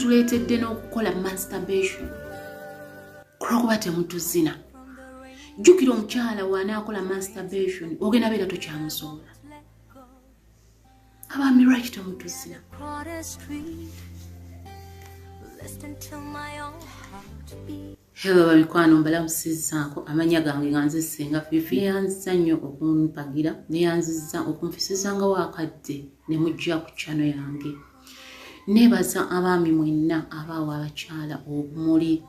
mutuleetedde n'okukola masturbation kulwokuba temutuzina. Jjukira omukyala bw'anaakola masturbation ogenda beera tokyamusobola. Abaami lwaki temutuzina? Hello bamikwano mbalamusizzaako amanya gange nga nze Ssenga Fifi. Yanziza nnyo okumpagira neyanziza okunfisizanga wakadde ne mujja ku channel yange. Neebaza abaami mwenna abaawa abakyala obumuli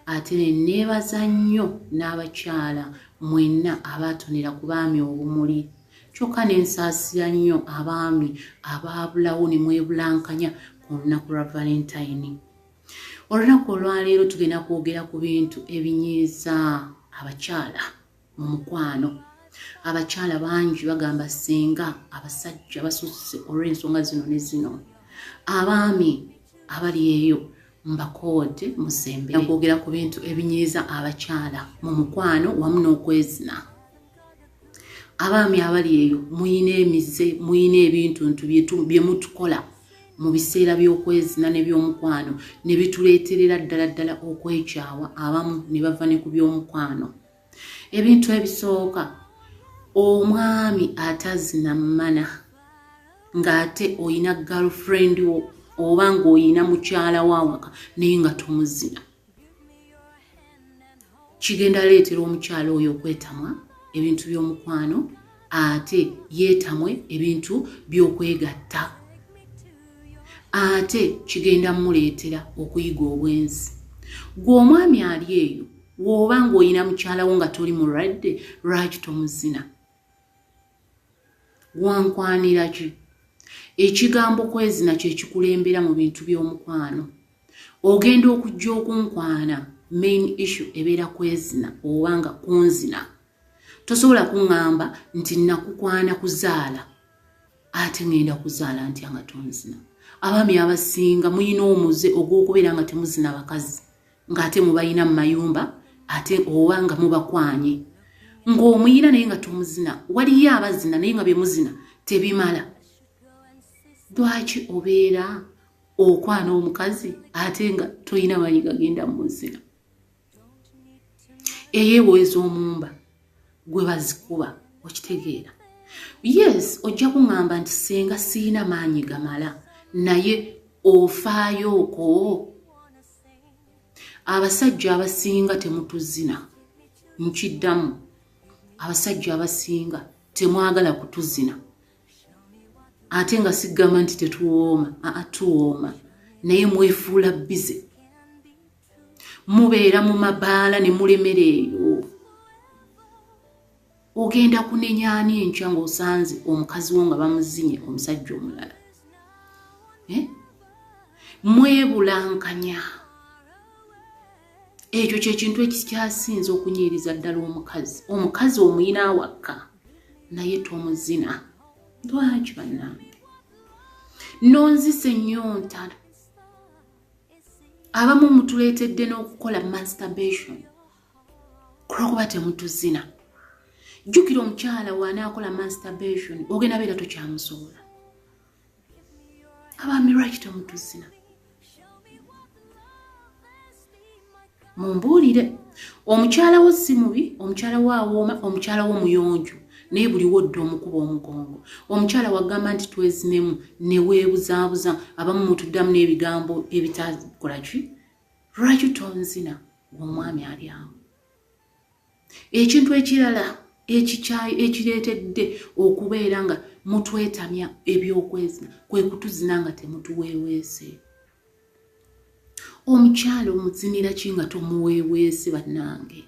ate neebaza nnyo n'abakyala mwenna abaatonera ku baami obumuli. Kyokka nensaasira nnyo abaami abaabulawo ne mwebulankanya ku lunaku lwa Valentine. Olunaku olwaleero tugenda kwogera ku bintu ebinyiiza abakyala mu mukwano. Abakyala bangi bagamba Ssenga abasajja basusse olw'ensonga zino ne zino. Abaami abali eyo mbakoode muzembe. Kwogera ku bintu ebinyiiza abakyala mu mukwano wamu n'okwezina. Abaami abali eyo muyina emize, muyina ebintu bye mutukola mu biseera by'okwezina n'eby'omukwano ne bituleeterera ddala okwekyawa abamu ne bava ne ku by'omukwano. Ebintu ebisooka, omwami atazina mmana ng'ate oyina girlfriend wo oba ng'oyina mukyala wawaka naye nga tomuzina. Kigenda leetera omukyala oyo okwetamwa ebintu by'omukwano ate yeetamwe ebintu by'okwegatta. Ate kigenda muleetera okuyiga obwenzi. Gwe omwami ali eyo bw'oba ng'oyina mukyala wo nga toli mulwadde lwaki tomuzina? Wankwanira ki? Ekigambo kwezina kye kikulembera mu bintu by'omukwano. Ogenda okujja okunkwana, main issue ebeera kwezina oba nga kunzina. Tosobola kuŋŋamba nti nakukwana kuzaala ate ngenda kuzaala ntya nga tonzina. Abaami abasinga muyina omuze ogw'okubeera nga temuzina bakazi ng'ate mubayina mu mayumba ate oba nga mubakwanye. Ng'omuyina naye nga tomuzina. Waliyo abazina naye nga bye muzina tebimala. Lwaki obeera okwana omukazi ate nga toyina manyi gagenda muzina? Eyeeweza omumba gwe bazikuba okitegeera. Yes, ojja kuŋŋamba nti Ssenga siina maanyi gamala naye ofaayo oko. Abasajja abasinga temutuzina. Nkiddamu, abasajja abasinga temwagala kutuzina. Ate nga sigamba nti tetuwooma, tuwooma naye mwefuula bize. Mubeera mu mabaala ne mulemera eyo. Ogenda kunenya ani enkya ng'osanze omukazi wo nga bamuzinye omusajja omulala? Mwebulankanya. Ekyo ky'ekintu ekikyasinze okunyiiriza ddala omukazi. Omukazi omuyina awaka naye tomuzina. Lwaki bannange? Nonzise ennyonta. Abamu mutuleetedde n'okukola masturbation kulwokuba temutuzina. Jjukira omukyala bw'anaakola masturbation ogenda beera tokyamusobola. Abaami lwaki temutuzina? Mumbuulire. Omukyala wo si mubi, omukyala wo awooma, omukyala wo muyonjo naye buli wodde omukuba omugongo. Omukyala wagamba nti twezinemu ne weebuzaabuza, abamu mutuddamu n'ebigambo ebitakola ki? Lwaki tonzina omwami ali awo? Ekintu ekirala ekireetedde okubeera nga mutwetamya ebyokwezina kwe kutuzina nga temutuweeweese. Omukyala omuzinira ki nga tomuweeweese bannange?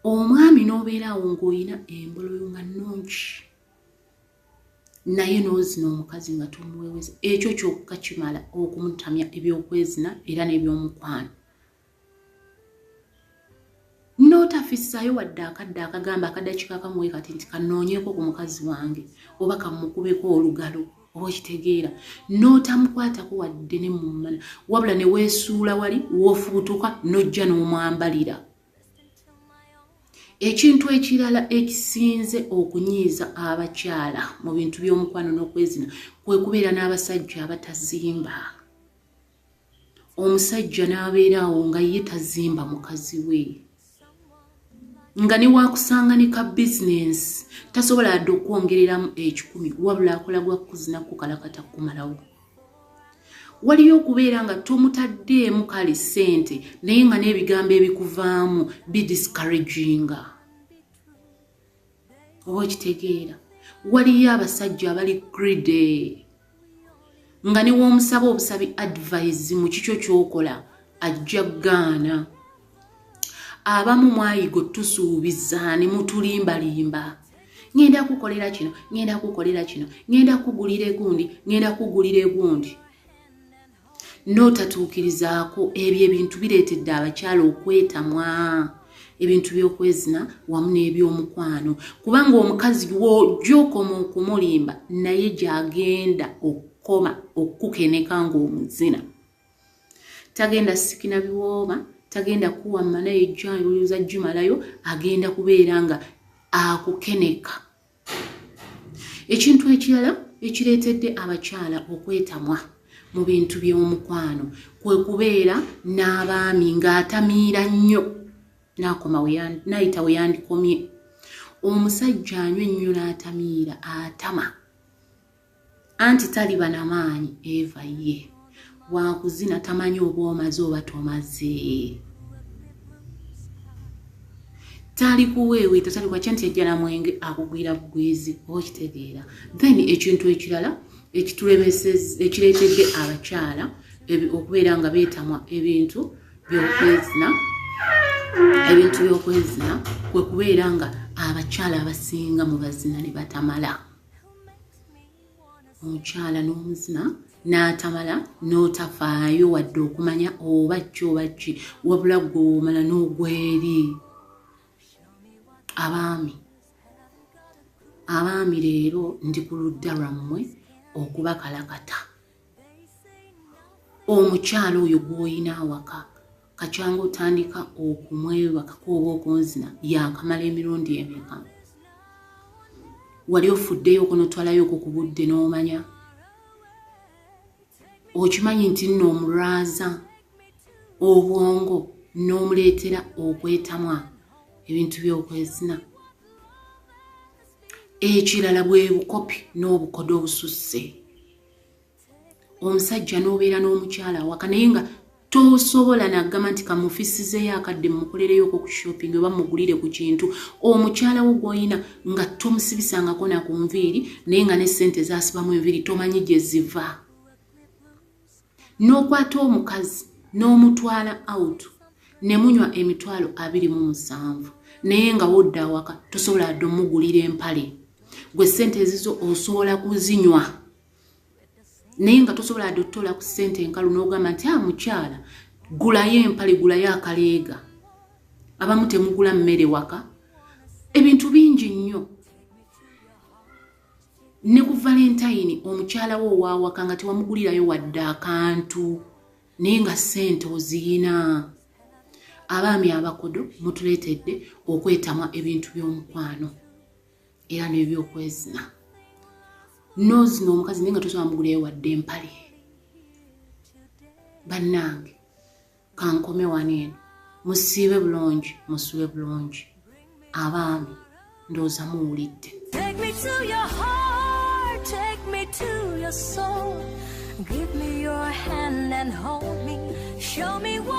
Omwami n'obeera awo ng'oyina emboloyo nga nnungi naye n'ozina omukazi nga tomuweeweese. Ekyo kyokka kimala okumutamya ebyokwezina era n'ebyomukwano. N'otafissaayo wadde akadde akagamba akaddakiika akamuwe kati nti kannoonyeeko ku mukazi wange oba kamukubeko olugalo oba okitegeera. N'otamukwatako wadde ne mummala wabula ne weesuula wali w'ofubutuka n'ojja n'omwambalira. Ekintu ekirala ekisinze okunyiiza abakyala mu bintu by'omukwano n'okwezina kwe kubeera n'abasajja abatazimba. omusajja n'abeeraawo nga ye tazimba mukazi we nga ne waakusanga ne ka bizinensi tasobola adde okwongereramu 10 wabula akola gwa kuzina kukalakata kumalawo. Waliyo okubeera nga tomutaddeemu kale ssente naye nga n'ebigambo ebikuvaamu bidiscouraginga. Oba okitegeera, waliyo abasajja abali greedy nga ne w'omusaba obusabi advice mu kikyo ky'okola ajja gaana. Abamu mwayigo tusuubiza ne mutulimbalimba. Ngenda kukolera kino, ngenda kukolera kino, ngenda kugulira egundi, ngenda kugulira egundi. N'otatuukirizaako ebyo ebintu bireetedde abakyala okwetamwa, ebintu by'okwezina wamu n'ebyomukwano. Kubanga omukazi w'ojokoma okumulimba naye gy'agenda okukoma okukeneka ng'omuzina. Tagenda sikina biwooma, tagenda kuwamma naye ejjanjuluza jjumalayo, agenda kubeera nga akukeneka. Ekintu ekirala ekireetedde abakyala okwetamwa mu bintu by'omukwano kwe kubeera n'abaami ng'atamiira nnyo n'ayita we yandikomye. Omusajja anywa ennyo n'atamiira atama anti taliba n'amaanyi eva ye wakuzina tamanyi oba omaze oba tomaze. Tali kuweeweeta tali kwa kyanti ejjana mwenge akugwira bugwizi okitegeera. Then ekintu ekirala ekireetedde abakyala okubeera nga beetamwa ebintu by'okwezina kwe kubeera nga abakyala abasinga mu bazina ne batamala. Omukyala n'omuzina n'atamala n'otafaayo wadde okumanya oba ki oba ki wabula gw'omala n'ogweri. Abaami leero ndi ku ludda lwammwe okubakalakata. Omukyala oyo gw'oyina awaka kakyanga otandika okumwebakako oba okunzina yakamala emirundi emeka. Wali ofuddeyo okunotwalayo ku budde n'omanya. Okimanyi nti nno omulwaza obwongo n'omuleetera okwetamwa ebintu by'okwezina. Ekirala bwe bukopi n'obukodo obususse. Omusajja n'obeera n'omukyala awaka naye nga tosobola naggama nti kamufisizeyo akadde mukolereyoko ku shopping oba mugulire ku kintu. Omukyala wo gw'oyina nga tomusibisangako na ku nviiri naye nga ne ssente zaasibamu enviiri tomanyi gye ziva. N'okwata omukazi n'omutwala out ne munywa emitwalo 27 naye nga wodda awaka tosobola adde omugulira empale. Gwe ssente ezizo osobola kuzinywa naye nga tosobola adde otutola ku ssente enkalu n'ogamba nti mukyala gulayo empale gulayo akaleega. Abamu temugula mmere waka. Ebintu bingi nnyo. Ne ku Valentine omukyala wo owawaka nga tewamugulirayo wadde akantu naye nga ssente oziyina. Abaami abakodo mutuleetedde okwetamwa ebintu by'omukwano era n'ebyokwezina. N'ozina omukazi naye nga tosobola mugulirayo wadde empale. Bannange kankome wano eno musiibe bulungi musube bulungi. Abaami ndowooza muwulidde. Take me to your heart, take me to your soul. Give me your hand and hold me. Show me what